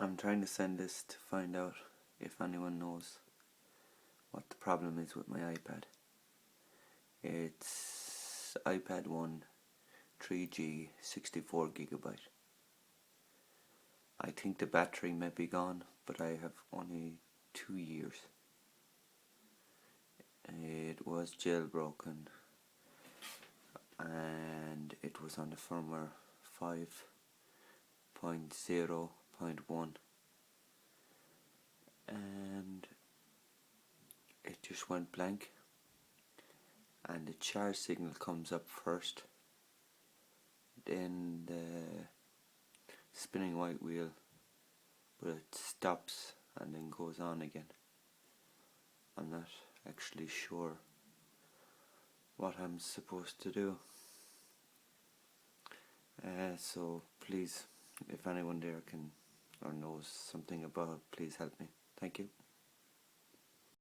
I'm trying to send this to find out if anyone knows what the problem is with my iPad. It's iPad 1 3G 64GB. I think the battery may be gone, but I have only 2 years. It was jailbroken and it was on the firmware 5.0.1 and it just went blank, and the charge signal comes up first, then the spinning white wheel, but it stops and then goes on again. I'm not actually sure what I'm supposed to do, so please, if anyone there can or knows something about it, please help me. Thank you.